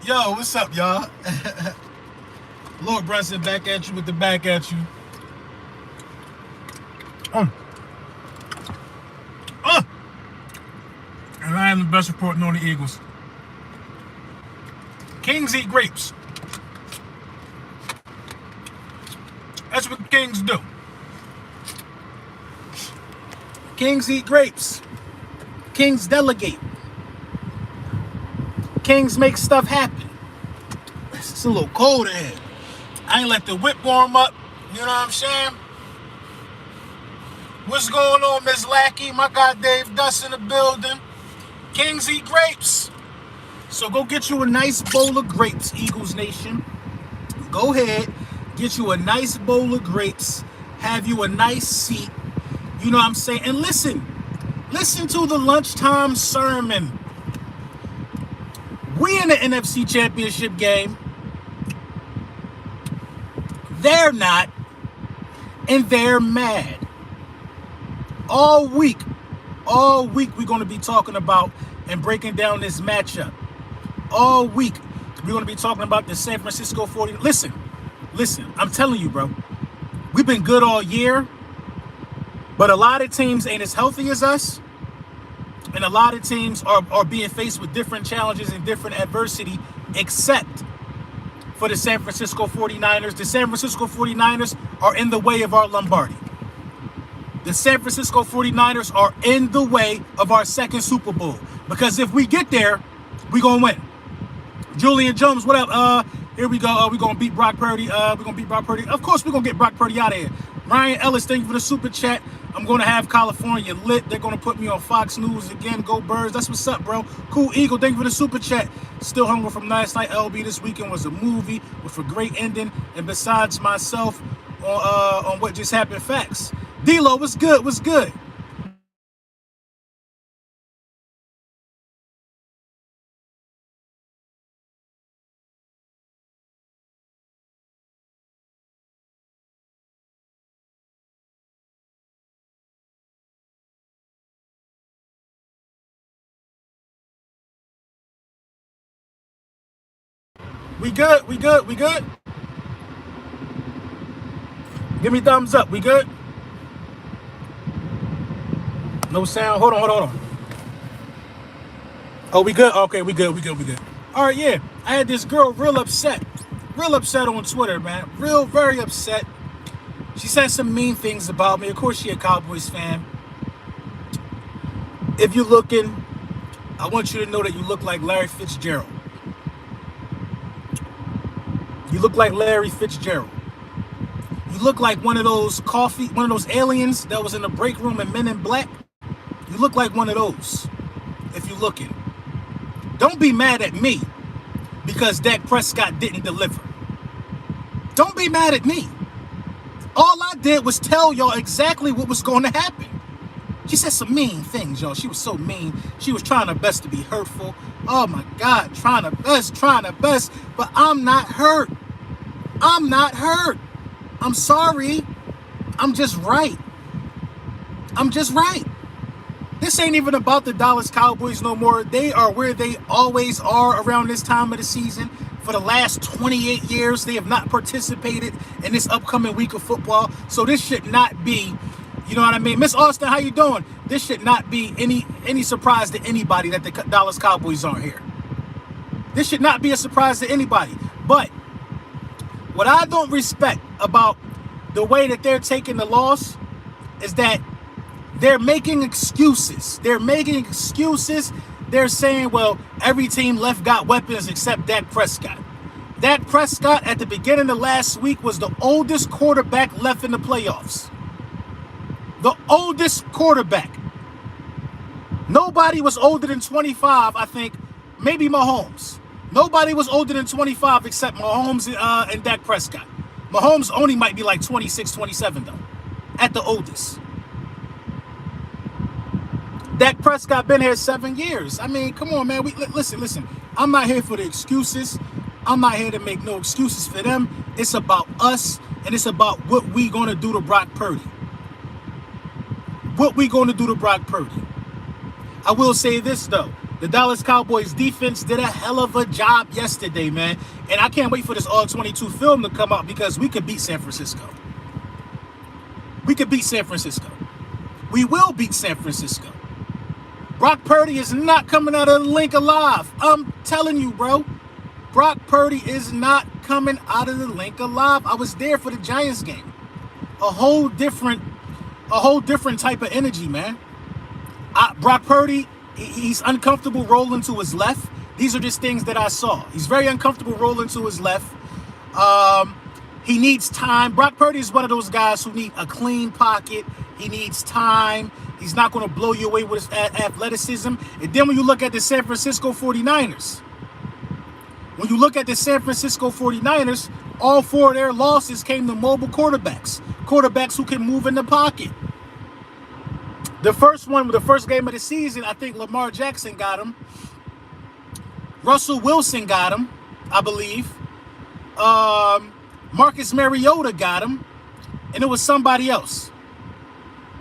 Yo, what's up, y'all? Lord Brunson back at you with the back at you. Uh, uh. And I am the best reporting on the Eagles. Kings eat grapes. That's what kings do. Kings eat grapes. Kings delegate. Kings make stuff happen. It's a little cold in here. I ain't let the whip warm up. You know what I'm saying? What's going on, Miss Lackey? My guy Dave Dust in the building. Kings eat grapes. So go get you a nice bowl of grapes, Eagles Nation. Go ahead, get you a nice bowl of grapes. Have you a nice seat. You know what I'm saying? And listen to the lunchtime sermon. We in the NFC Championship game. They're not, and they're mad. All week, we're going to be talking about and breaking down this matchup. All week, we're going to be talking about the San Francisco 49ers. Listen, I'm telling you, bro. We've been good all year, but a lot of teams ain't as healthy as us, and a lot of teams are being faced with different challenges and different adversity, except for the San Francisco 49ers. The San Francisco 49ers are in the way of our Lombardi. The San Francisco 49ers are in the way of our second Super Bowl. Because if we get there, we're going to win. Julian Jones, what up? Here we go. We're going to beat Brock Purdy. Of course, we're going to get Brock Purdy out of here. Ryan Ellis, thank you for the super chat. I'm going to have California lit. They're going to put me on Fox News again. Go Birds. That's what's up, bro. Cool Eagle, thank you for the super chat. Still hungry from last night. LB, this weekend was a movie with a great ending. And besides myself on what just happened, facts. D-Lo, what's good? What's good? We good? We good? We good? Give me thumbs up. We good? No sound. Hold on. Oh, we good? Okay, we good. All right, yeah. I had this girl real upset on Twitter, man. Very upset. She said some mean things about me. Of course, she a Cowboys fan. If you're looking, I want you to know that you look like Larry Fitzgerald. You look like Larry Fitzgerald. You look like one of those aliens that was in the break room in Men in Black. You look like one of those, if you're looking. Don't be mad at me because Dak Prescott didn't deliver. Don't be mad at me. All I did was tell y'all exactly what was going to happen. She said some mean things, y'all. She was so mean. She was trying her best to be hurtful. Oh, my God. Trying her best. But I'm not hurt. I'm sorry. I'm just right. This ain't even about the Dallas Cowboys no more. They are where they always are around this time of the season. For the last 28 years, they have not participated in this upcoming week of football. So this should not be, you know what I mean? Miss Austin, how you doing? This should not be any surprise to anybody that the Dallas Cowboys aren't here. This should not be a surprise to anybody. But what I don't respect about the way that they're taking the loss is that they're making excuses. They're saying, well, every team left got weapons except Dak Prescott. Dak Prescott at the beginning of last week was the oldest quarterback left in the playoffs. The oldest quarterback. Nobody was older than 25, I think. Maybe Mahomes. Nobody was older than 25 except Mahomes and Dak Prescott. Mahomes only might be like 26, 27, though. At the oldest. Dak Prescott been here 7 years. I mean, come on, man. Listen. I'm not here for the excuses. I'm not here to make no excuses for them. It's about us, and it's about what we going to do to Brock Purdy. I will say this, though. The Dallas Cowboys defense did a hell of a job yesterday, man. And I can't wait for this all-22 film to come out because we could beat San Francisco. We could beat San Francisco. We will beat San Francisco. Brock Purdy is not coming out of the link alive. I'm telling you, bro. Brock Purdy is not coming out of the link alive. I was there for the Giants game. A whole different type of energy, man. Brock Purdy, he's uncomfortable rolling to his left. These are just things that I saw. He's very uncomfortable rolling to his left. He needs time. Brock Purdy is one of those guys who need a clean pocket. He needs time. He's not going to blow you away with his athleticism. And then when you look at the San Francisco 49ers, all 4 of their losses came to mobile quarterbacks who can move in the pocket. The first game of the season, I think Lamar Jackson got him. Russell Wilson got him, I believe. Marcus Mariota got him. And it was somebody else.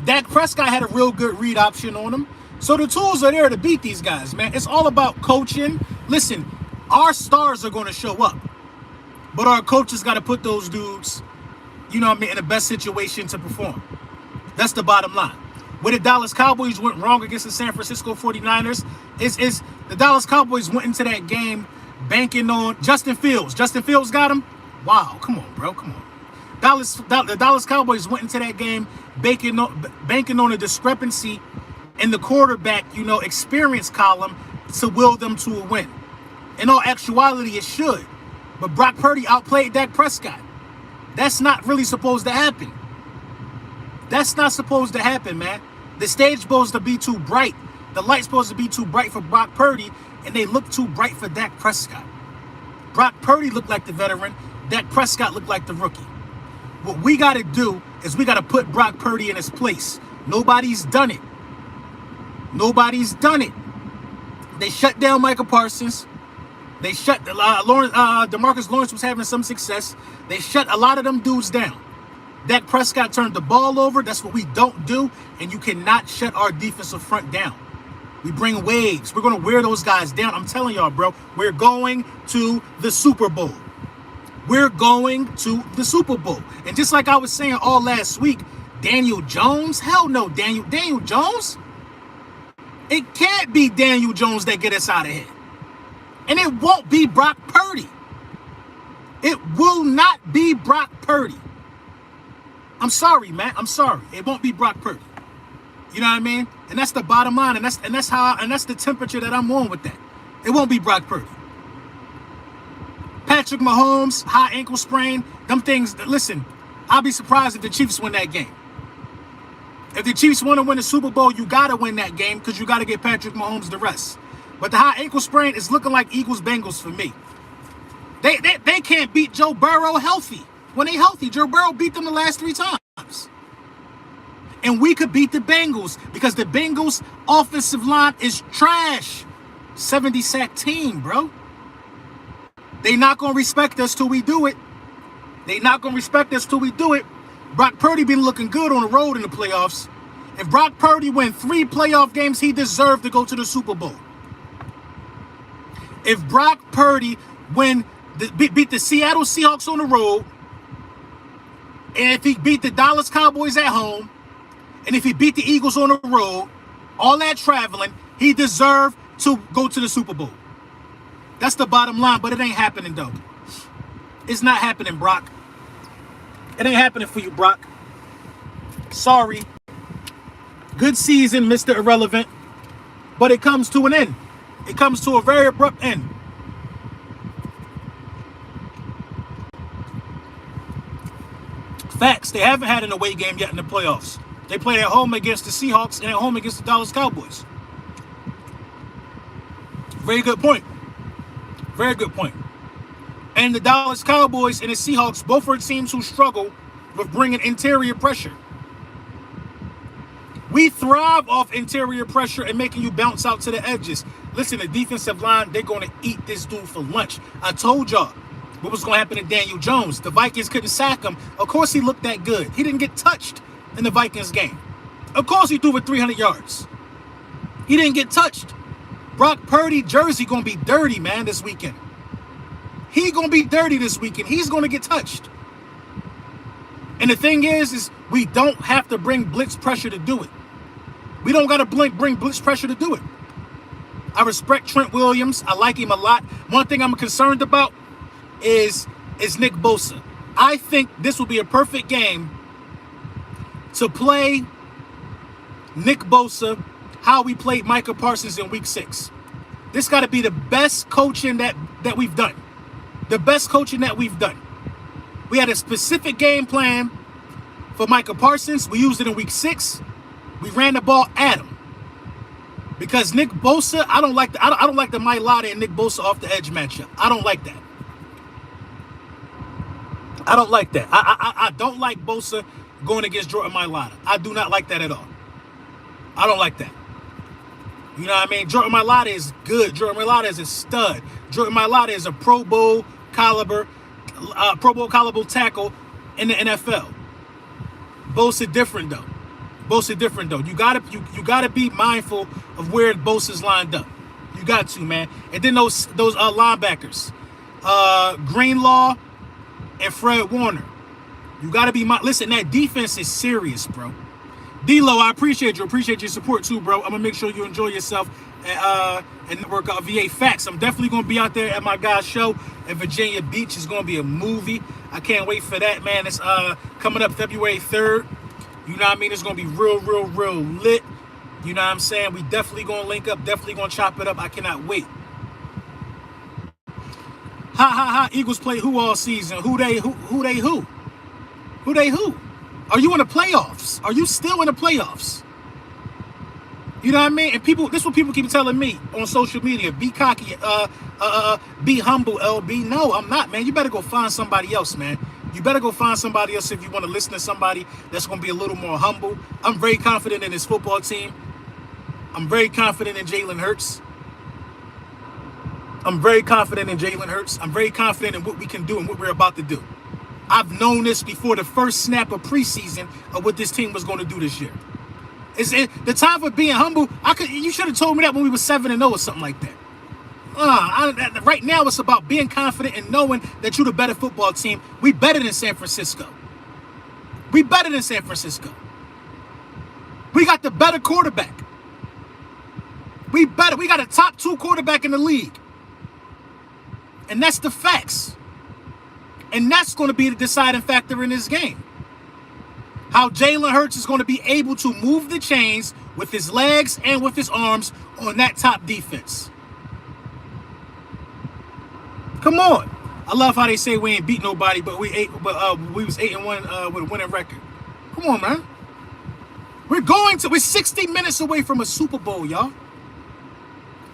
Dak Prescott had a real good read option on him. So the tools are there to beat these guys, man. It's all about coaching. Listen, our stars are going to show up. But our coaches got to put those dudes, in the best situation to perform. That's the bottom line. Where the Dallas Cowboys went wrong against the San Francisco 49ers is the Dallas Cowboys went into that game banking on Justin Fields. Justin Fields got him? Wow, come on, bro, come on. The Dallas Cowboys went into that game banking on a discrepancy in the quarterback, experience column to will them to a win. In all actuality, it should. But Brock Purdy outplayed Dak Prescott. That's not really supposed to happen. That's not supposed to happen, man. The stage supposed to be too bright. The light's supposed to be too bright for Brock Purdy, and they look too bright for Dak Prescott. Brock Purdy looked like the veteran. Dak Prescott looked like the rookie. What we got to do is we got to put Brock Purdy in his place. Nobody's done it. Nobody's done it. They shut down Michael Parsons. They shut DeMarcus Lawrence was having some success. They shut a lot of them dudes down. Dak Prescott turned the ball over. That's what we don't do. And you cannot shut our defensive front down. We bring waves. We're going to wear those guys down. I'm telling y'all, bro, we're going to the Super Bowl. We're going to the Super Bowl. And just like I was saying all last week, Daniel Jones? Hell no, Daniel Jones? It can't be Daniel Jones that get us out of here. And it won't be Brock Purdy. It will not be Brock Purdy. I'm sorry, man. I'm sorry. It won't be Brock Purdy. You know what I mean? And that's the bottom line. And that's the temperature that I'm on with that. It won't be Brock Purdy. Patrick Mahomes, high ankle sprain, them things. Listen, I'll be surprised if the Chiefs win that game. If the Chiefs want to win the Super Bowl, you got to win that game because you got to get Patrick Mahomes the rest. But the high ankle sprain is looking like Eagles-Bengals for me. They can't beat Joe Burrow healthy. When they healthy, Joe Burrow beat them the last 3 times. And we could beat the Bengals because the Bengals' offensive line is trash. 70-sack team, bro. They not going to respect us till we do it. They not going to respect us till we do it. Brock Purdy been looking good on the road in the playoffs. If Brock Purdy win 3 playoff games, he deserved to go to the Super Bowl. If Brock Purdy beat the Seattle Seahawks on the road, and if he beat the Dallas Cowboys at home, and if he beat the Eagles on the road, all that traveling, he deserved to go to the Super Bowl. That's the bottom line, but it ain't happening, though. It's not happening, Brock. It ain't happening for you, Brock. Sorry. Good season, Mr. Irrelevant, but it comes to an end. It comes to a very abrupt end. Facts. They haven't had an away game yet in the playoffs. They played at home against the Seahawks and at home against the Dallas Cowboys. Very good point. Very good point. And the Dallas Cowboys and the Seahawks both are teams who struggle with bringing interior pressure. We thrive off interior pressure and making you bounce out to the edges. Listen, the defensive line, they're going to eat this dude for lunch. I told y'all what was going to happen to Daniel Jones. The Vikings couldn't sack him. Of course he looked that good. He didn't get touched in the Vikings game. Of course he threw for 300 yards. He didn't get touched. Brock Purdy jersey going to be dirty, man, this weekend. He going to be dirty this weekend. He's going to get touched. And the thing is we don't have to bring blitz pressure to do it. We don't got to bring blitz pressure to do it. I respect Trent Williams. I like him a lot. One thing I'm concerned about is Nick Bosa. I think this will be a perfect game to play Nick Bosa how we played Micah Parsons in week 6. This got to be the best coaching that we've done. The best coaching that we've done. We had a specific game plan for Micah Parsons. We used it in week 6. We ran the ball at him. Because Nick Bosa, I don't like the Mailata and Nick Bosa off the edge matchup. I don't like that. I don't like that. I don't like Bosa going against Jordan Mailata. I do not like that at all. I don't like that. You know what I mean? Jordan Mailata is good. Jordan Mailata is a stud. Jordan Mailata is a Pro Bowl caliber tackle in the NFL. Bosa different though. You gotta be mindful of where Bosa's lined up. You got to, man. And then those linebackers, Greenlaw and Fred Warner. You gotta be listen. That defense is serious, bro. D-Lo, I appreciate you. Appreciate your support too, bro. I'm gonna make sure you enjoy yourself and work out VA Facts. I'm definitely gonna be out there at my guy's show in Virginia Beach. It's gonna be a movie. I can't wait for that, man. It's coming up February 3rd. You know what I mean? It's going to be real lit. You know what I'm saying? We definitely going to link up. Definitely going to chop it up. I cannot wait. Ha. Eagles play who all season? Who they who? Are you in the playoffs? Are you still in the playoffs? You know what I mean? And this is what people keep telling me on social media. Be cocky. Be humble, LB. No, I'm not, man. You better go find somebody else, man. You better go find somebody else if you want to listen to somebody that's going to be a little more humble. I'm very confident in this football team. I'm very confident in Jalen Hurts. I'm very confident in what we can do and what we're about to do. I've known this before the first snap of preseason of what this team was going to do this year. The time for being humble, you should have told me that when we were 7-0 or something like that. Right now, it's about being confident and knowing that you're the better football team. We better than San Francisco. We got the better quarterback. We got a top 2 quarterback in the league. And that's the facts. And that's going to be the deciding factor in this game. How Jalen Hurts is going to be able to move the chains with his legs and with his arms on that top defense. Come on. I love how they say we ain't beat nobody, but we was 8-1 with a winning record. Come on, man. We're 60 minutes away from a Super Bowl, y'all.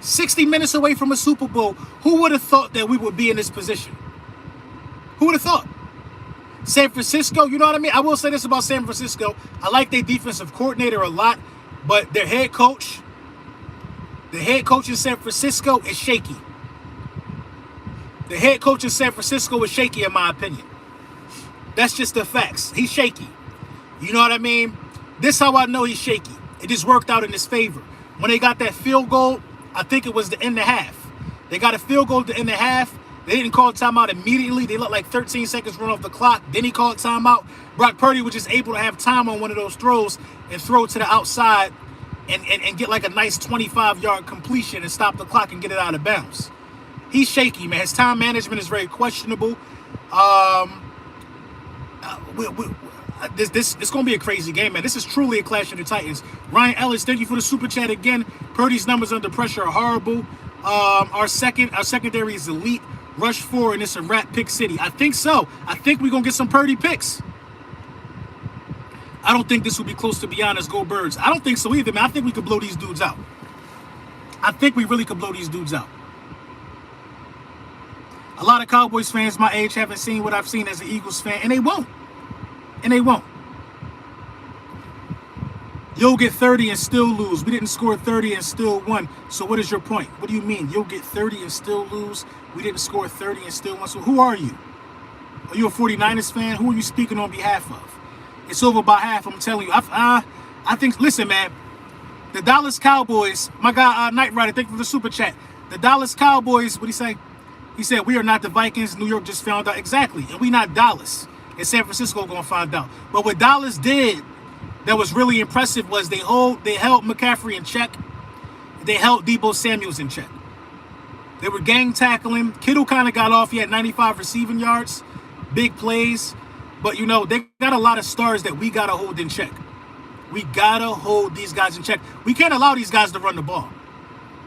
60 minutes away from a Super Bowl. Who would have thought that we would be in this position? Who would have thought? San Francisco, you know what I mean? I will say this about San Francisco. I like their defensive coordinator a lot, but their head coach in San Francisco is shaky. The head coach in San Francisco is shaky, in my opinion. That's just the facts. He's shaky. You know what I mean? This is how I know he's shaky. It just worked out in his favor. When they got that field goal, I think it was the end of half. They got a field goal at the end of half. They didn't call timeout immediately. They let like 13 seconds run off the clock. Then he called timeout. Brock Purdy was just able to have time on one of those throws and throw to the outside and get like a nice 25-yard completion and stop the clock and get it out of bounds. He's shaky, man. His time management is very questionable. It's going to be a crazy game, man. This is truly a clash of the Titans. Ryan Ellis, thank you for the super chat again. Purdy's numbers under pressure are horrible. Our secondary is elite. Rush 4, and it's a wrap. Pick City. I think so. I think we're going to get some Purdy picks. I don't think this will be close, to be honest. Go Birds. I don't think so either, man. I think we could blow these dudes out. I think we really could blow these dudes out. A lot of Cowboys fans my age haven't seen what I've seen as an Eagles fan, and they won't. You'll get 30 and still lose. We didn't score 30 and still won. So what is your point? What do you mean? You'll get 30 and still lose? We didn't score 30 and still won. So who are you? Are you a 49ers fan? Who are you speaking on behalf of? It's over by half, I'm telling you. I think, listen, man, The Dallas Cowboys, my guy Knight Rider, thank you for the super chat. The Dallas Cowboys, what did he say? He said, we are not the Vikings. New York just found out. Exactly. And we not Dallas. And San Francisco going to find out. But what Dallas did that was really impressive was they held McCaffrey in check. They held Deebo Samuels in check. They were gang tackling. Kittle kind of got off. He had 95 receiving yards. Big plays. But, you know, they got a lot of stars that we got to hold in check. We got to hold these guys in check. We can't allow these guys to run the ball.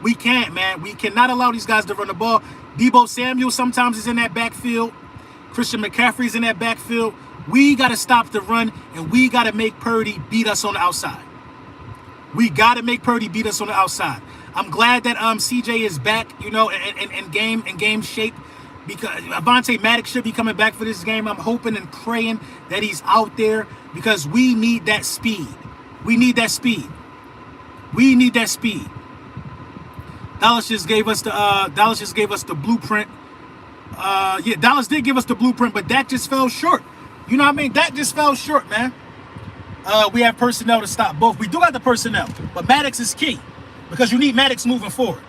We can't, man. We cannot allow these guys to run the ball. Deebo Samuel sometimes is in that backfield. Christian McCaffrey's in that backfield. We got to stop the run, and we got to make Purdy beat us on the outside. We got to make Purdy beat us on the outside. I'm glad that CJ is back, you know, in game shape, because Avonte Maddox should be coming back for this game. I'm hoping and praying that he's out there because we need that speed. We need that speed. We need that speed. Dallas just gave us the blueprint. Yeah, Dallas did give us the blueprint, but Dak just fell short. You know what I mean? Dak just fell short, man. We have personnel to stop both. We do have the personnel, but Maddox is key because you need Maddox moving forward.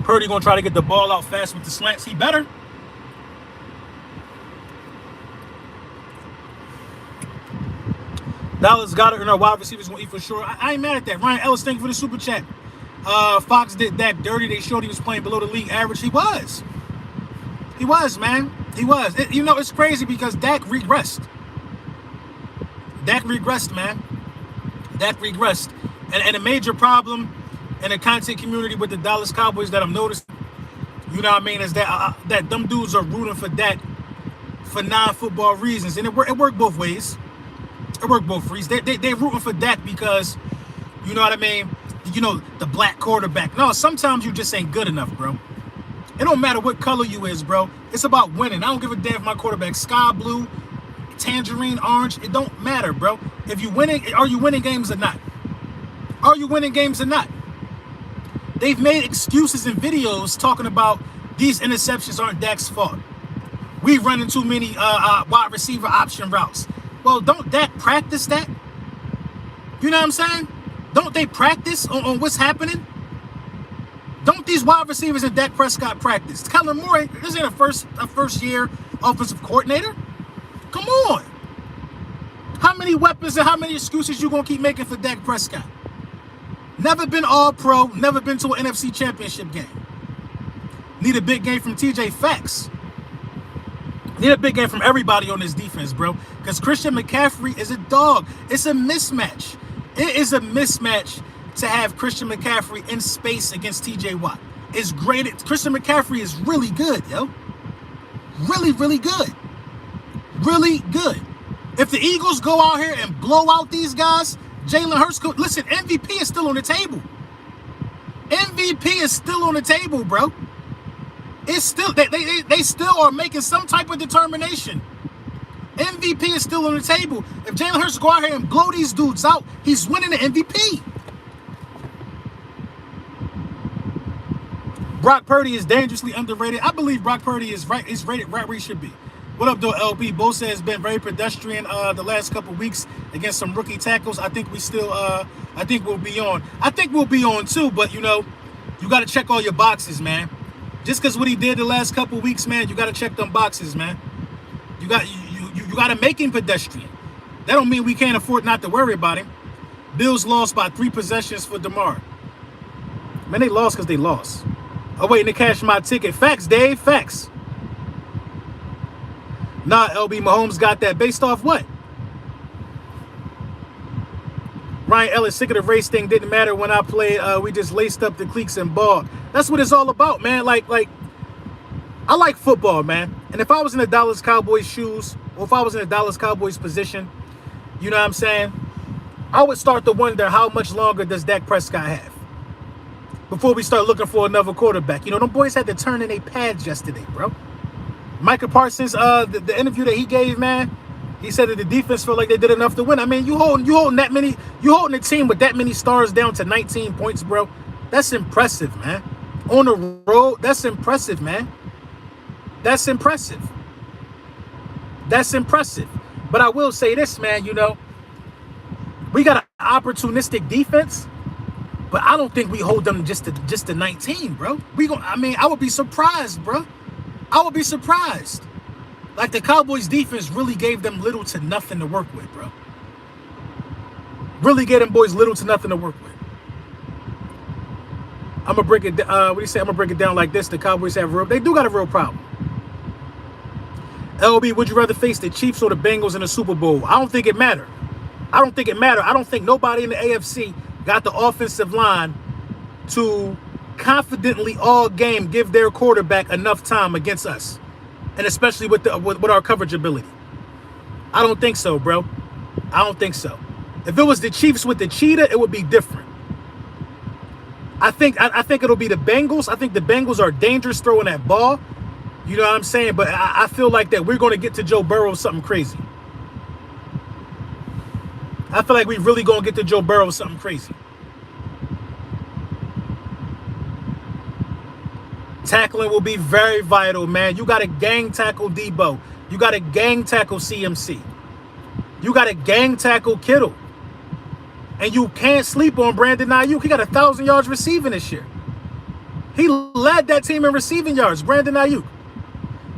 Purdy gonna try to get the ball out fast with the slants. He better. Dallas got it, and our wide receivers gonna eat for sure. I ain't mad at that. Ryan Ellis, thank you for the super chat. Fox did Dak dirty. They showed he was playing below the league average. He was, man. He was. You know, it's crazy because Dak regressed. Dak regressed, man. Dak regressed. And a major problem in the content community with the Dallas Cowboys that I'm noticing, you know what I mean, is that that them dudes are rooting for Dak for non-football reasons. And it worked both ways. It worked both ways. They rooting for Dak because, you know what I mean, you know, the black quarterback. No, sometimes you just ain't good enough, bro. It don't matter what color you is, bro. It's about winning. I don't give a damn if my quarterback's sky blue, tangerine, orange. It don't matter, bro. If you winning, are you winning games or not? Are you winning games or not? They've made excuses in videos talking about these interceptions aren't Dak's fault. We running too many wide receiver option routes. Well, don't Dak practice that? You know what I'm saying? Don't they practice on what's happening? Don't these wide receivers and Dak Prescott practice? Kellen Moore, this ain't a first year offensive coordinator. Come on. How many weapons and how many excuses you gonna keep making for Dak Prescott? Never been all-pro, never been to an NFC Championship game. Need a big game from TJ. Facts. Need a big game from everybody on this defense, bro. Because Christian McCaffrey is a dog. It's a mismatch. It is a mismatch to have Christian McCaffrey in space against TJ Watt. It's great. Christian McCaffrey is really good, yo. Really, really good. Really good. If the Eagles go out here and blow out these guys, Jalen Hurts could, listen, MVP is still on the table. MVP is still on the table, bro. It's still, they still are making some type of determination. MVP is still on the table. If Jalen Hurts go out here and blow these dudes out, he's winning the MVP. Brock Purdy is dangerously underrated. I believe Brock Purdy is rated right where he should be. What up, though, LP? Bosa has been very pedestrian the last couple weeks against some rookie tackles. I think I think we'll be on. I think we'll be on too, but you know, you got to check all your boxes, man. Just because what he did the last couple weeks, man, you got to check them boxes, man. You got to make him pedestrian. That don't mean we can't afford not to worry about him. Bills lost by 3 possessions for DeMar. Man, they lost because they lost. Oh, wait, and they cashed my ticket. Facts, Dave. Facts. Nah, LB, Mahomes got that. Based off what? Ryan Ellis, sick of the race thing. Didn't matter when I played. We just laced up the cleats and ball. That's what it's all about, man. Like, I like football, man. And if I was in the Dallas Cowboys shoes, or if I was in the Dallas Cowboys position, you know what I'm saying? I would start to wonder how much longer does Dak Prescott have before we start looking for another quarterback. You know, them boys had to turn in their pads yesterday, bro. Micah Parsons, the interview that he gave, man, he said that the defense felt like they did enough to win. I mean, you holding a team with that many stars down to 19 points, bro. That's impressive, man. On the road, that's impressive, man. That's impressive. That's impressive. But I will say this, man, you know, we got an opportunistic defense, but I don't think we hold them just to 19, bro. I would be surprised, bro. I would be surprised. Like, the Cowboys defense really gave them little to nothing to work with, bro. Really gave them boys little to nothing to work with. I'm gonna break it. What do you say? I'm gonna break it down like this. The Cowboys they do got a real problem. LB, would you rather face the Chiefs or the Bengals in the Super Bowl? I don't think it matters. I don't think it matters. I don't think nobody in the AFC got the offensive line to confidently all game give their quarterback enough time against us, and especially with our coverage ability. I don't think so, bro. I don't think so. If it was the Chiefs with the cheetah, it would be different. I think it'll be the Bengals. I think the Bengals are dangerous throwing that ball. You know what I'm saying? But I feel like that we're going to get to Joe Burrow something crazy. I feel like we really going to get to Joe Burrow something crazy. Tackling will be very vital, man. You got to gang tackle Debo. You got to gang tackle CMC. You got to gang tackle Kittle. And you can't sleep on Brandon Ayuk. He got 1,000 yards receiving this year. He led that team in receiving yards, Brandon Ayuk.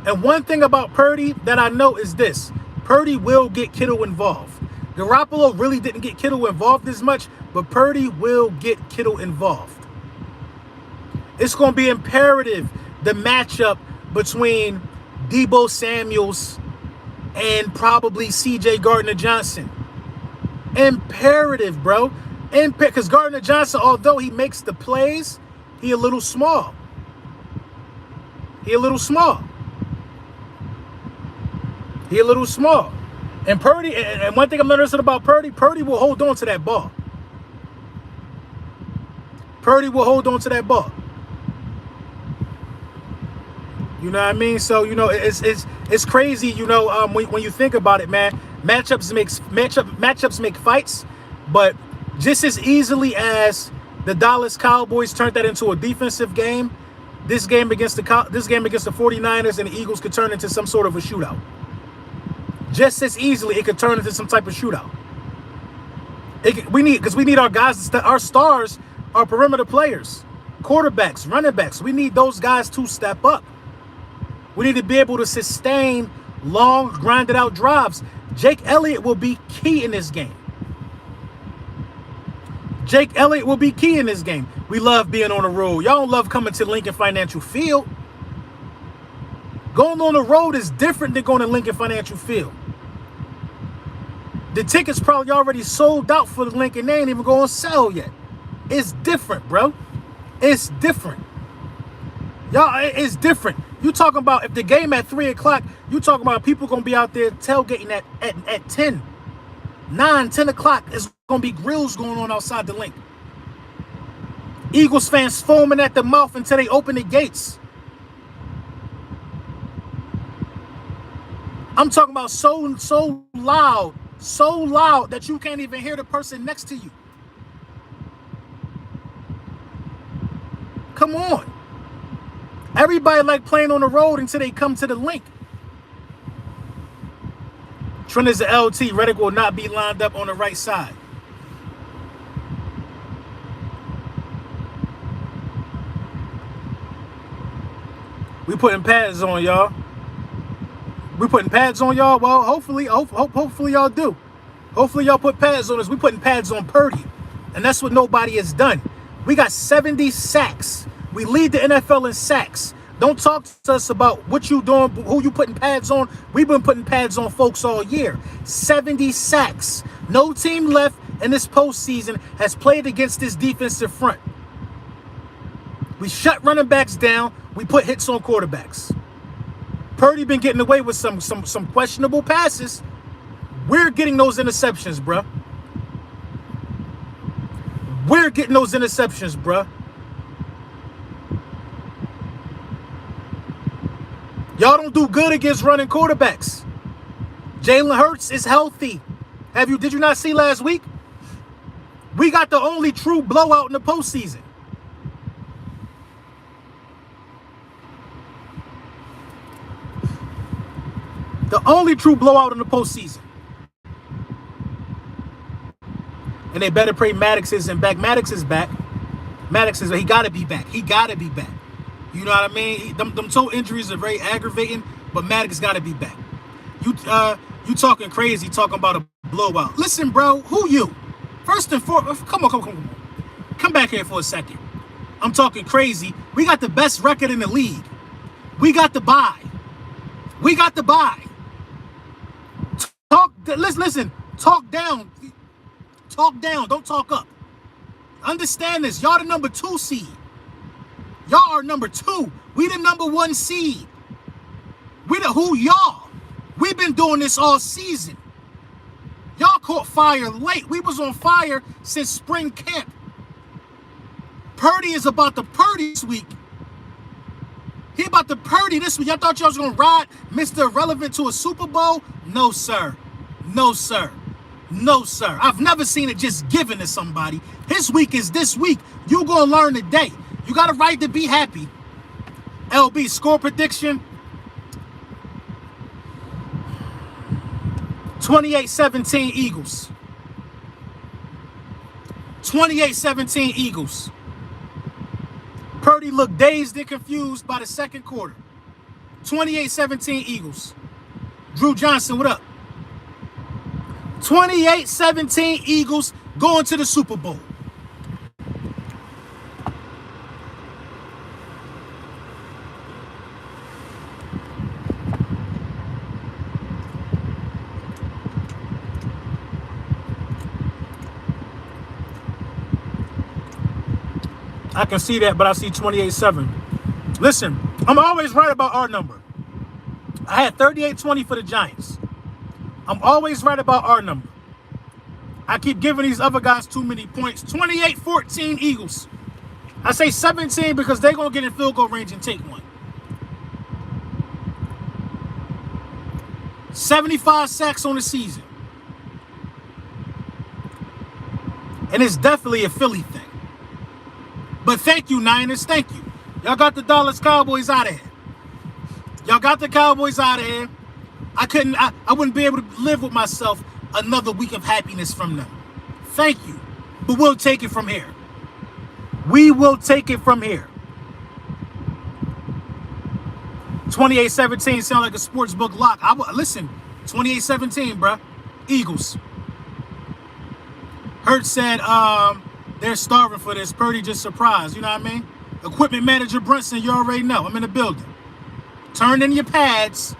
And one thing about Purdy that I know is this. Purdy will get Kittle involved. Garoppolo really didn't get Kittle involved as much, but Purdy will get Kittle involved. It's going to be imperative, the matchup between Deebo Samuels and probably C.J. Gardner-Johnson. Imperative, bro. Because Gardner-Johnson, although he makes the plays, he a little small. He a little small. And Purdy, and one thing I'm noticing about Purdy will hold on to that ball. Purdy will hold on to that ball. You know what I mean? So, you know, it's crazy, you know, when you think about it, man. Matchups make fights, but just as easily as the Dallas Cowboys turned that into a defensive game, this game against the 49ers and the Eagles could turn into some sort of a shootout. Just as easily, it could turn into some type of shootout. We need our guys, our stars, our perimeter players, quarterbacks, running backs. We need those guys to step up. We need to be able to sustain long, grinded out drives. Jake Elliott will be key in this game. Jake Elliott will be key in this game. We love being on the road. Y'all don't love coming to Lincoln Financial Field. Going on the road is different than going to Lincoln Financial Field. The tickets probably already sold out for the Lincoln. They ain't even going to sell yet. It's different, bro. It's different. Y'all, it's different. You talking about if the game at 3 o'clock, you talking about people going to be out there tailgating at 10, 9, 10 o'clock. There's going to be grills going on outside the link. Eagles fans foaming at the mouth until they open the gates. I'm talking about so loud that you can't even hear the person next to you. Come on. Everybody like playing on the road until they come to the link. Trent is the LT. Reddick will not be lined up on the right side. We putting pads on, y'all. We putting pads on y'all. Well, hopefully y'all do. Hopefully y'all put pads on us. We putting pads on Purdy, and that's what nobody has done. We got 70 sacks. We lead the NFL in sacks. Don't talk to us about what you doing, who you putting pads on. We've been putting pads on folks all year. 70 sacks. No team left in this postseason has played against this defensive front. We shut running backs down. We put hits on quarterbacks. Purdy been getting away with some questionable passes. We're getting those interceptions, bruh. We're getting those interceptions, bruh. Y'all don't do good against running quarterbacks. Jalen Hurts is healthy. Did you not see last week? We got the only true blowout in the postseason. The only true blowout in the postseason. And they better pray Maddox isn't back. Maddox is back. He got to be back. He got to be back. You know what I mean? Them toe injuries are very aggravating, but Maddox got to be back. You talking crazy, talking about a blowout. Listen, bro, who you? First and foremost, come on. Come back here for a second. I'm talking crazy. We got the best record in the league. We got the bye. Listen, talk down. Talk down, don't talk up. Understand this, y'all the number 2 seed. Y'all are number 2. We the number 1 seed. We the who y'all. We've been doing this all season. Y'all caught fire late. We was on fire since spring camp. Purdy is about to Purdy this week. He about to Purdy this week. Y'all thought y'all was gonna ride Mr. Irrelevant to a Super Bowl? No, sir. No, sir. No, sir. I've never seen it just given to somebody. His week is this week. You gonna learn today. You got a right to be happy. LB, score prediction. 28-17 Eagles. 28-17 Eagles. Purdy looked dazed and confused by the second quarter. 28-17 Eagles. Drew Johnson, what up? 28-17 Eagles going to the Super Bowl. I can see that, but I see 28-7. Listen, I'm always right about our number. I had 38-20 for the Giants. I'm always right about our number. I keep giving these other guys too many points. 28-14 Eagles. I say 17 because they're going to get in field goal range and take one. 75 sacks on the season. And it's definitely a Philly thing. But thank you, Niners. Thank you. Y'all got the Dallas Cowboys out of here. Y'all got the Cowboys out of here. I wouldn't be able to live with myself another week of happiness from them. Thank you. But we'll take it from here. We will take it from here. 28-17 sound like a sports book lock. Listen, 28-17, bruh. Eagles. Hurt said they're starving for this. Purdy just surprised. You know what I mean? Equipment manager Brunson, you already know. I'm in the building. Turn in your pads.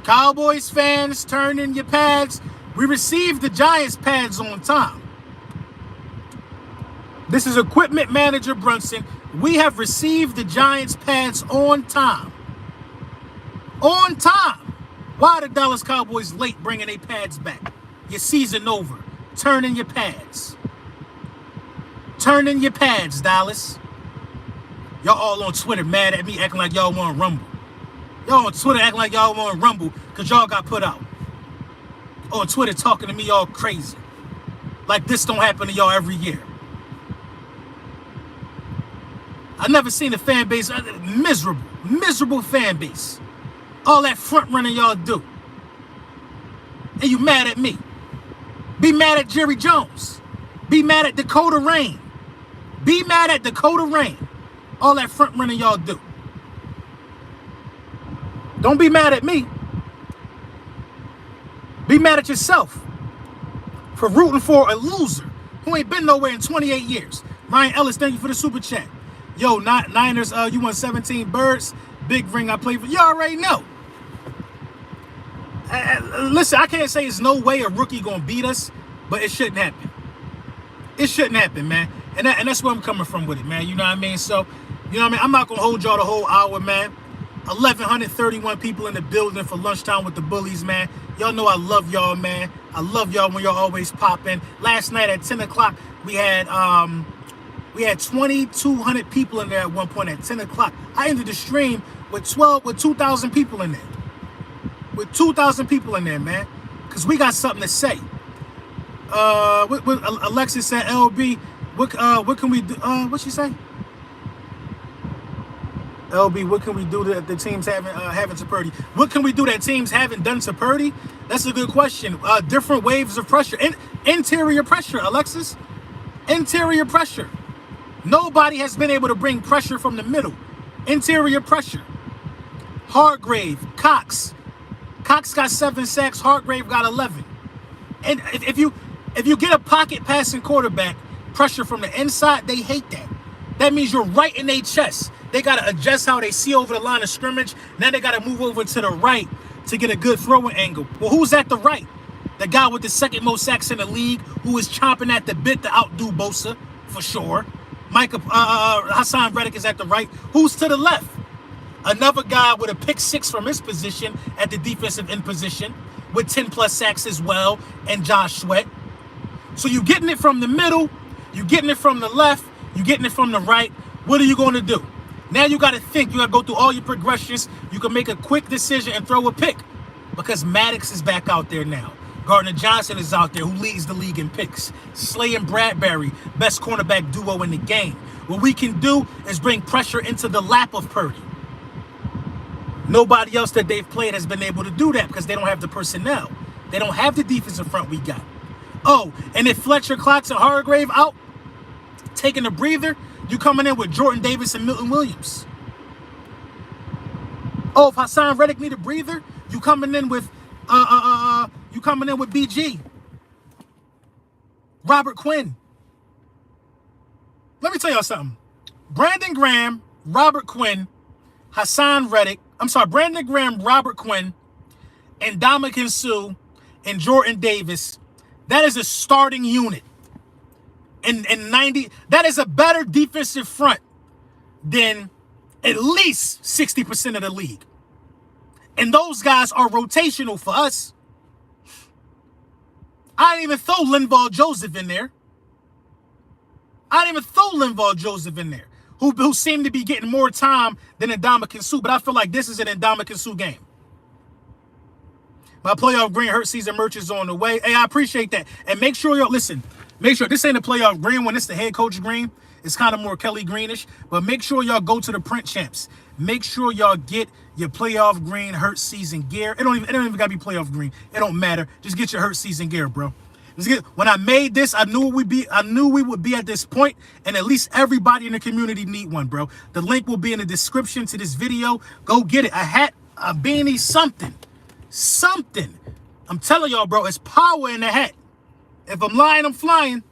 Cowboys fans, turn in your pads. We received the Giants pads on time. This is equipment manager Brunson. We have received the Giants pads on time. On time. Why are the Dallas Cowboys late bringing their pads back? Your season over. Turn in your pads. Turn in your pads, Dallas. Y'all all on Twitter mad at me acting like y'all want to rumble. Y'all on Twitter acting like y'all want to rumble because y'all got put out. On Twitter talking to me all crazy. Like this don't happen to y'all every year. I never seen a fan base, miserable fan base. All that front running y'all do. And you mad at me. Be mad at Jerry Jones. Be mad at Dakota Rain. Be mad at Dakota Rain. All that front running y'all do. Don't be mad at me. Be mad at yourself for rooting for a loser who ain't been nowhere in 28 years. Ryan Ellis, thank you for the super chat. Yo, Niners, you won 17 birds. Big ring I played for. You already know. Listen, I can't say there's no way a rookie going to beat us, but it shouldn't happen. It shouldn't happen, man. And that's where I'm coming from with it, man. You know what I mean? So, you know what I mean? I'm not going to hold y'all the whole hour, man. 1,131 people in the building for lunchtime with the bullies, man. Y'all know I love y'all, man. I love y'all when y'all always pop in. Last night at 10 o'clock, we had 2,200 people in there at one point at 10 o'clock. I ended the stream with 2,000 people in there. With 2,000 people in there, man. Because we got something to say. What Alexis said, LB, what can we do? What'd she say? LB, what can we do that the teams haven't to Purdy? What can we do that teams haven't done to Purdy? That's a good question. Different waves of pressure. Interior pressure, Alexis. Interior pressure. Nobody has been able to bring pressure from the middle. Interior pressure. Hargrave, Cox. Cox got 7 sacks. Hargrave got 11. And if you get a pocket passing quarterback, pressure from the inside, they hate that. That means you're right in their chest. They got to adjust how they see over the line of scrimmage. Now they got to move over to the right to get a good throwing angle. Well, who's at the right? The guy with the second most sacks in the league, who is chomping at the bit to outdo Bosa, for sure. Hassan Reddick is at the right. Who's to the left? Another guy with a pick 6 from his position at the defensive end position with 10+ sacks as well, and Josh Sweat. So you're getting it from the middle, you're getting it from the left, you're getting it from the right. What are you going to do? Now you got to think. You got to go through all your progressions. You can make a quick decision and throw a pick because Maddox is back out there now. Gardner Johnson is out there, who leads the league in picks. Slay and Bradbury, best cornerback duo in the game. What we can do is bring pressure into the lap of Purdy. Nobody else that they've played has been able to do that because they don't have the personnel. They don't have the defensive front we got. Oh, and if Fletcher, Cox, and Hargrave out, taking a breather, you coming in with Jordan Davis and Milton Williams. Oh, if Hassan Reddick need a breather, you coming in with BG. Robert Quinn. Let me tell y'all something. Brandon Graham, Robert Quinn, Brandon Graham, Robert Quinn, and Ndamukong Suh and Jordan Davis. That is a starting unit. And 90, that is a better defensive front than at least 60% of the league. And those guys are rotational for us. I didn't even throw Linval Joseph in there. Who seemed to be getting more time than Ndamukong Suh. But I feel like this is an Ndamukong Suh game. My playoff green hurt season merch is on the way. Hey, I appreciate that. And make sure y'all listen. Make sure this ain't a playoff green one. It's the head coach green. It's kind of more Kelly greenish. But make sure y'all go to the print champs. Make sure y'all get your playoff green hurt season gear. It don't even gotta be playoff green. It don't matter. Just get your hurt season gear, bro. When I made this, I knew we would be at this point, and at least everybody in the community need one, bro. The link will be in the description to this video. Go get it. A hat, a beanie, something. I'm telling y'all, bro, it's power in the hat. If I'm lying, I'm flying.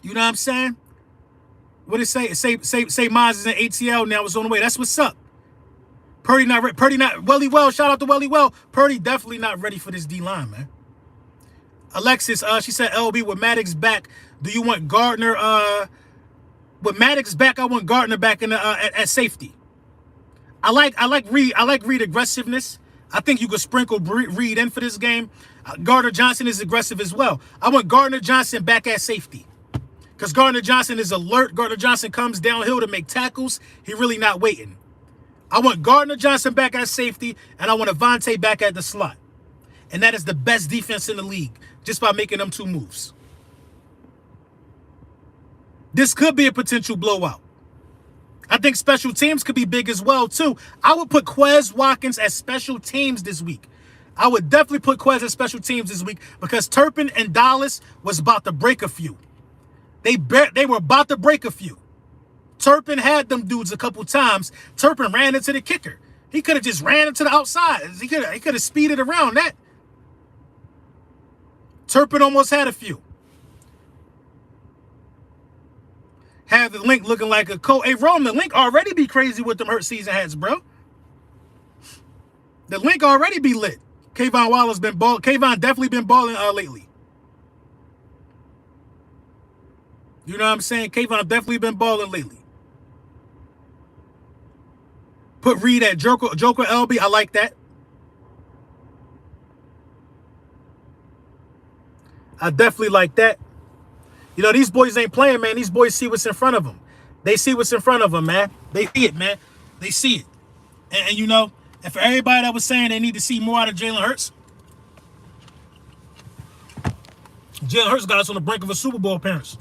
You know what I'm saying? What did it say? Say Mize is in ATL now. It's on the way. That's what's up. Purdy not. Welly Well. Shout out to Welly Well. Purdy definitely not ready for this D-line, man. Alexis, she said, LB, with Maddox back, do you want Gardner? With Maddox back, I want Gardner back in the, at safety. I like Reed aggressiveness. I think you could sprinkle Reed in for this game. Gardner Johnson is aggressive as well. I want Gardner Johnson back at safety because Gardner Johnson is alert. Gardner Johnson comes downhill to make tackles. He really not waiting. I want Gardner Johnson back at safety, and I want Avonte back at the slot. And that is the best defense in the league, just by making them 2 moves. This could be a potential blowout. I think special teams could be big as well, too. I would put Quez Watkins as special teams this week. I would definitely put Quez as special teams this week because Turpin and Dallas was about to break a few. They were about to break a few. Turpin had them dudes a couple times. Turpin ran into the kicker. He could have just ran into the outside. He could have speeded around that. Turpin almost had a few. Have the link looking like a coat. Hey, Rome, the link already be crazy with them hurt season hats, bro. The link already be lit. Kayvon Wallace been balling. Kayvon definitely been balling lately. You know what I'm saying? Kayvon definitely been balling lately. Put Reed at Joker LB. I like that. I definitely like that. You know, these boys ain't playing, man. These boys see what's in front of them. They see what's in front of them, man. They see it, man. They see it. And you know, and for everybody that was saying they need to see more out of Jalen Hurts, Jalen Hurts got us on the brink of a Super Bowl appearance.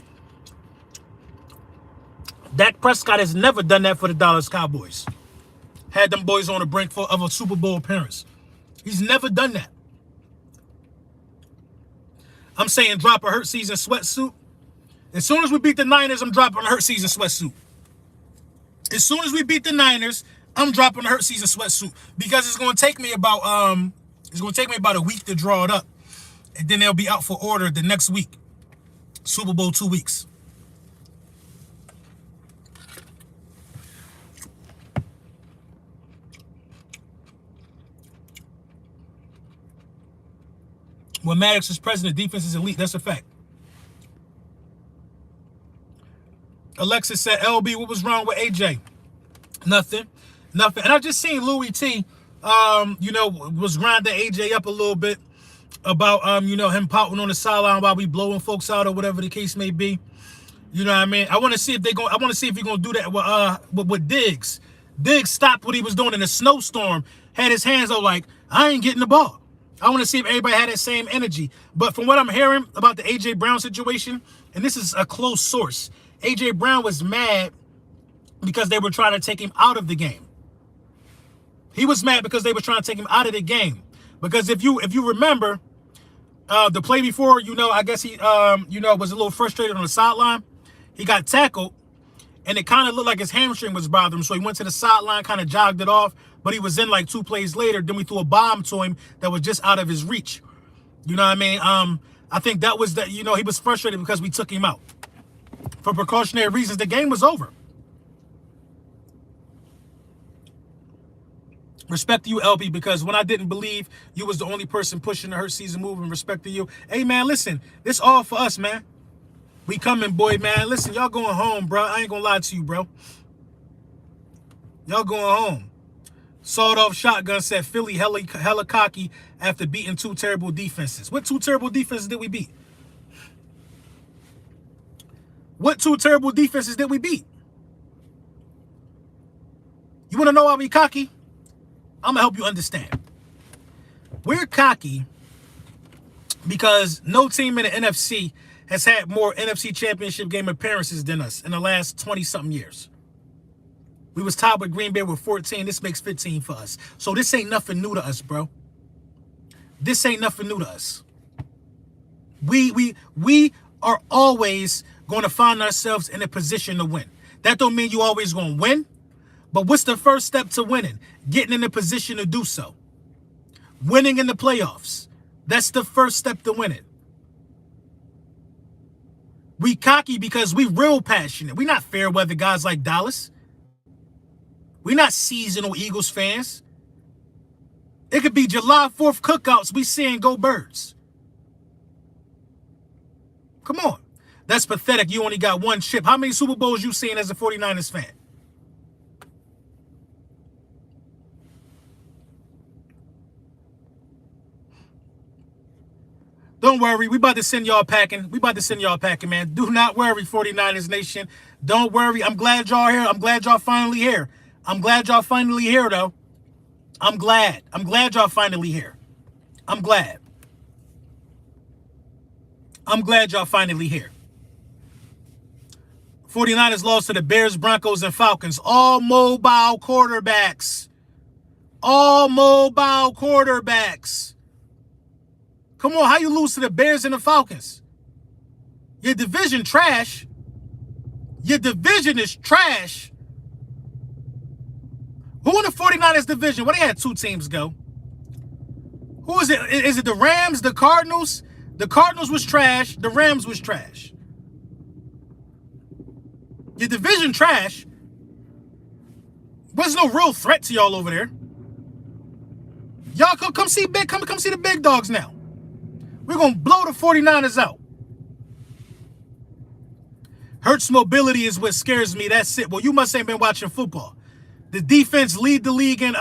Dak Prescott has never done that for the Dallas Cowboys. Had them boys on the brink of a Super Bowl appearance. He's never done that. I'm saying drop a hurt season sweatsuit. As soon as we beat the Niners, I'm dropping a hurt season sweatsuit. As soon as we beat the Niners, I'm dropping a hurt season sweatsuit because it's going to take me about a week to draw it up, and then they'll be out for order the next week. Super Bowl 2 weeks. When Maddox is president, defense is elite. That's a fact. Alexis said, LB, what was wrong with AJ? Nothing. And I just seen Louis T, was grinding AJ up a little bit about, him pouting on the sideline while we blowing folks out or whatever the case may be. You know what I mean? I want to see if he's going to do that with Diggs. Diggs stopped what he was doing in a snowstorm, had his hands up like, I ain't getting the ball. I want to see if everybody had that same energy. But from what I'm hearing about the A.J. Brown situation, and this is a close source, A.J. Brown was mad because they were trying to take him out of the game. He was mad because they were trying to take him out of the game. Because if you remember, the play before, I guess he, was a little frustrated on the sideline. He got tackled, and it kind of looked like his hamstring was bothering him. So he went to the sideline, kind of jogged it off. But he was in like 2 plays later. Then we threw a bomb to him that was just out of his reach. You know what I mean? I think that was he was frustrated because we took him out. For precautionary reasons, the game was over. Respect to you, LB, because when I didn't believe you was the only person pushing the hurt season move, and respect to you. Hey, man, listen, this all for us, man. We coming, boy, man. Listen, y'all going home, bro. I ain't going to lie to you, bro. Y'all going home. Sawed-off shotgun said Philly hella cocky after beating 2 terrible defenses. What 2 terrible defenses did we beat? What 2 terrible defenses did we beat? You want to know why we cocky? I'm going to help you understand. We're cocky because no team in the NFC has had more NFC Championship game appearances than us in the last 20-something years. We was tied with Green Bay with 14. This makes 15 for us. So this ain't nothing new to us, bro. This ain't nothing new to us. We are always going to find ourselves in a position to win. That don't mean you always going to win. But what's the first step to winning? Getting in a position to do so. Winning in the playoffs. That's the first step to winning. We cocky because we real passionate. We not fair weather guys like Dallas. We're not seasonal Eagles fans. It could be July 4th cookouts. We saying go Birds. Come on. That's pathetic. You only got 1 chip. How many Super Bowls you seen as a 49ers fan? Don't worry. We about to send y'all packing. Man. Do not worry, 49ers Nation. Don't worry. I'm glad y'all here. I'm glad y'all finally here. I'm glad y'all finally here, though. I'm glad y'all finally here. I'm glad y'all finally here. 49ers lost to the Bears, Broncos, and Falcons. All mobile quarterbacks. Come on, how you lose to the Bears and the Falcons? Your division trash. Your division is trash. Who in the 49ers division? Well, they had 2 teams go. Who is it? Is it the Rams, the Cardinals? The Cardinals was trash. The Rams was trash. Your division trash. There's no real threat to y'all over there. Y'all come see the big dogs now. We're going to blow the 49ers out. Hurts mobility is what scares me. That's it. Well, you must ain't been watching football. The defense lead the league in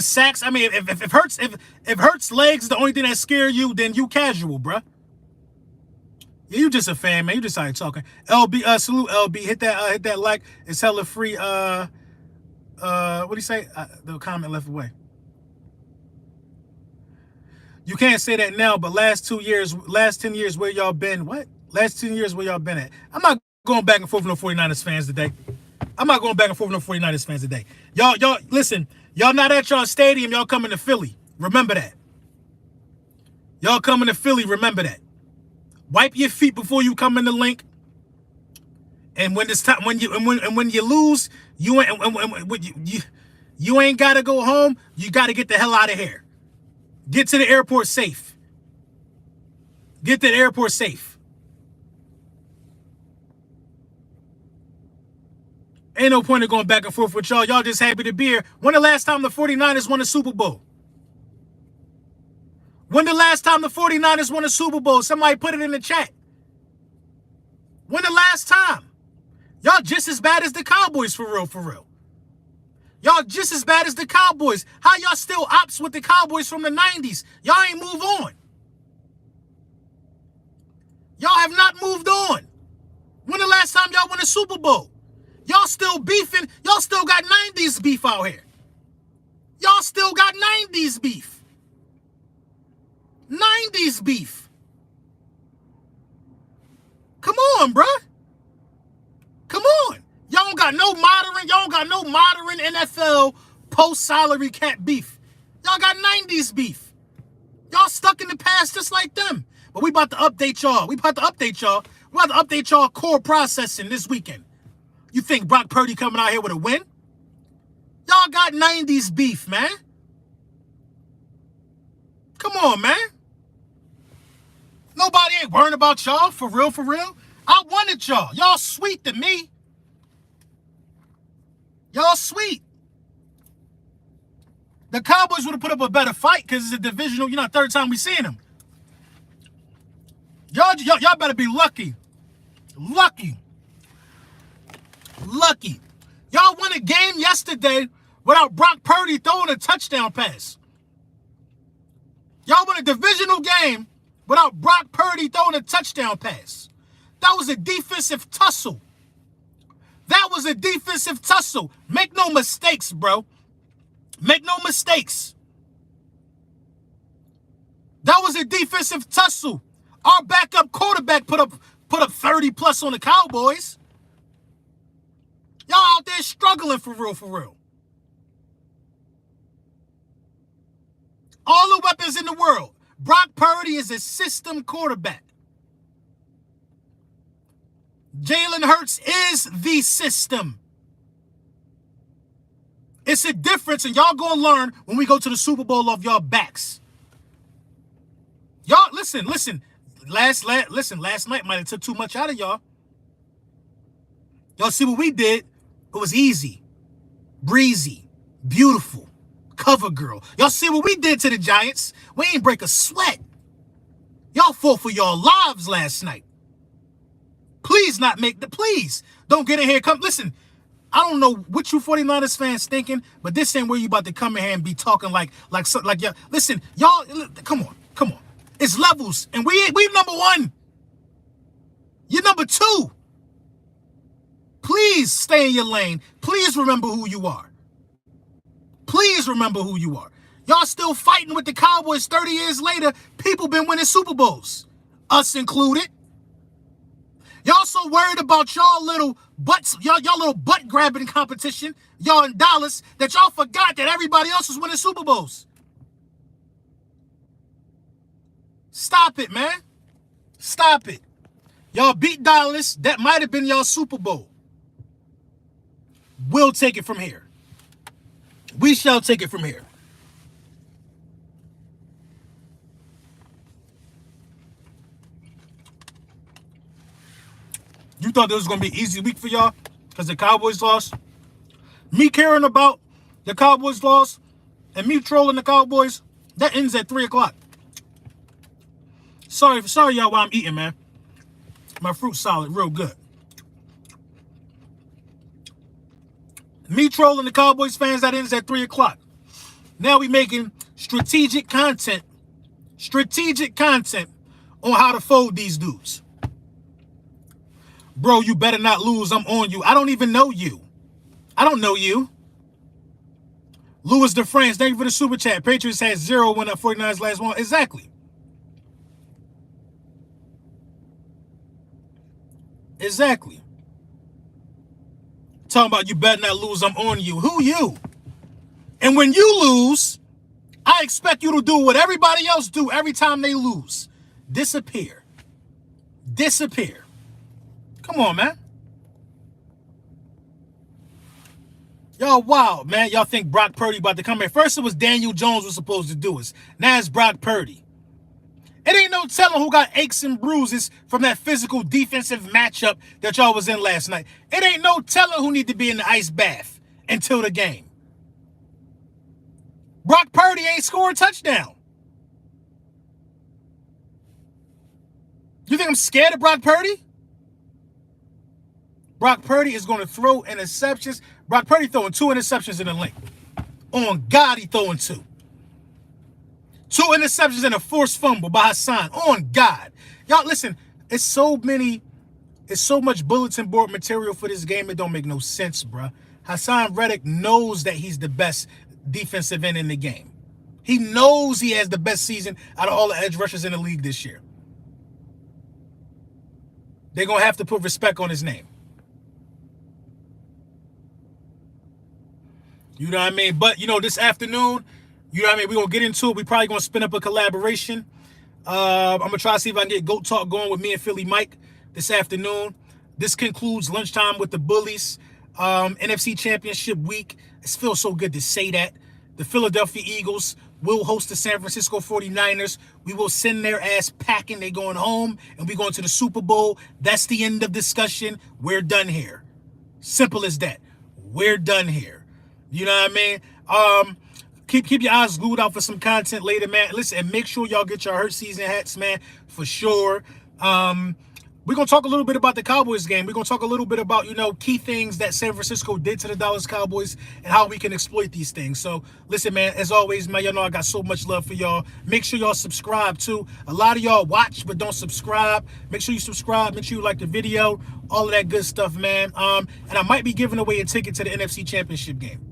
sacks. I mean, if Hurts legs is the only thing that scare you, then you casual, bruh. Yeah, you just a fan, man. You just out here talking. LB, salute LB. Hit that like. It's hella free. What do you say? The comment left away. You can't say that now, but last 10 years, where y'all been? What? Last 10 years, where y'all been at? I'm not going back and forth with no 49ers fans today. I'm not going back and forth with no 49ers fans today. Y'all, listen. Y'all not at y'all stadium. Y'all coming to Philly. Remember that. Y'all coming to Philly. Remember that. Wipe your feet before you come in the link. And when it's time, when you lose, you ain't gotta go home. You gotta get the hell out of here. Get to the airport safe. Get to the airport safe. Ain't no point in going back and forth with y'all. Y'all just happy to be here. When the last time the 49ers won a Super Bowl? When the last time the 49ers won a Super Bowl? Somebody put it in the chat. When the last time? Y'all just as bad as the Cowboys, for real, for real. Y'all just as bad as the Cowboys. How y'all still ops with the Cowboys from the 90s? Y'all ain't move on. Y'all have not moved on. When the last time y'all won a Super Bowl? Y'all still beefing. Y'all still got 90s beef out here. Y'all still got 90s beef. 90s beef. Come on, bruh. Come on. Y'all don't got no modern. Y'all don't got no modern NFL post-salary cap beef. Y'all got 90s beef. Y'all stuck in the past just like them. But we about to update y'all. We about to update y'all core processing this weekend. You think Brock Purdy coming out here with a win? Y'all got 90s beef, man. Come on, man. Nobody ain't worrying about y'all, for real, for real. I wanted y'all. Y'all sweet to me. Y'all sweet. The Cowboys would have put up a better fight because it's a divisional, third time we seen them. Y'all better be lucky. Lucky. Lucky. Y'all won a game yesterday without Brock Purdy throwing a touchdown pass. Y'all won a divisional game without Brock Purdy throwing a touchdown pass. That was a defensive tussle. That was a defensive tussle. Make no mistakes, bro. Make no mistakes. That was a defensive tussle. Our backup quarterback put up 30 plus on the Cowboys. Y'all out there struggling for real, for real. All the weapons in the world. Brock Purdy is a system quarterback. Jalen Hurts is the system. It's a difference, and y'all gonna learn when we go to the Super Bowl off y'all backs. Y'all, listen. Last night might have took too much out of y'all. Y'all see what we did? It was easy, breezy, beautiful, cover girl. Y'all see what we did to the Giants? We ain't break a sweat. Y'all fought for your lives last night. Please don't get in here. Listen, I don't know what you 49ers fans thinking, but this ain't where you about to come in here and be talking like y'all. Listen, y'all, come on. It's levels, and we number one. You're number two. Please stay in your lane. Please remember who you are. Please remember who you are. Y'all still fighting with the Cowboys 30 years later. People been winning Super Bowls, us included. Y'all so worried about y'all little butts, y'all little butt grabbing competition, y'all in Dallas, that y'all forgot that everybody else was winning Super Bowls. Stop it, man. Stop it. Y'all beat Dallas. That might have been y'all Super Bowl. We'll take it from here. We shall take it from here. You thought this was going to be an easy week for y'all because the Cowboys lost? Me caring about the Cowboys loss and me trolling the Cowboys, that ends at 3 o'clock. Sorry y'all while I'm eating, man. My fruit's solid, real good. Me trolling the Cowboys fans, that ends at 3 o'clock. Now we making strategic content on how to fold these dudes. Bro, you better not lose. I'm on you. I don't even know you. I don't know you. Louis DeFrance, thank you for the super chat. Patriots had 0 when that 49ers last one. Exactly. Talking about you better not lose, I'm on you. Who you? And when you lose, I expect you to do what everybody else do every time they lose. Disappear. Disappear. Come on, man. Y'all wild, man. Y'all think Brock Purdy about to come in. First it was Daniel Jones was supposed to do it. Now it's Brock Purdy. It ain't no telling who got aches and bruises from that physical defensive matchup that y'all was in last night. It ain't no telling who need to be in the ice bath until the game. Brock Purdy ain't scored a touchdown. You think I'm scared of Brock Purdy? Brock Purdy is going to throw interceptions. Brock Purdy throwing 2 interceptions in the link. On God, he throwing 2. 2 interceptions and a forced fumble by Hassan. On God. Y'all, listen, it's so much bulletin board material for this game. It don't make no sense, bruh. Hassan Reddick knows that he's the best defensive end in the game. He knows he has the best season out of all the edge rushers in the league this year. They're going to have to put respect on his name. You know what I mean? But, this afternoon, we're going to get into it. We're probably going to spin up a collaboration. I'm going to try to see if I can get GOAT Talk going with me and Philly Mike this afternoon. This concludes lunchtime with the Bullies. NFC Championship week. It feels so good to say that. The Philadelphia Eagles will host the San Francisco 49ers. We will send their ass packing. They going home, and we going to the Super Bowl. That's the end of discussion. We're done here. Simple as that. We're done here. You know what I mean? Keep your eyes glued out for some content later, man. Listen, and make sure y'all get your hurt season hats, man, for sure. We're going to talk a little bit about the Cowboys game. We're going to talk a little bit about, key things that San Francisco did to the Dallas Cowboys and how we can exploit these things. So, listen, man, as always, man, y'all know I got so much love for y'all. Make sure y'all subscribe, too. A lot of y'all watch but don't subscribe. Make sure you subscribe. Make sure you like the video. All of that good stuff, man. And I might be giving away a ticket to the NFC Championship game.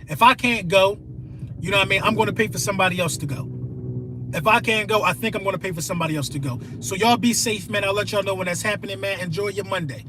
If I can't go, you know what I mean, I'm going to pay for somebody else to go. If I can't go, I think I'm going to pay for somebody else to go. So y'all be safe, man. I'll let y'all know when that's happening, man. Enjoy your Monday.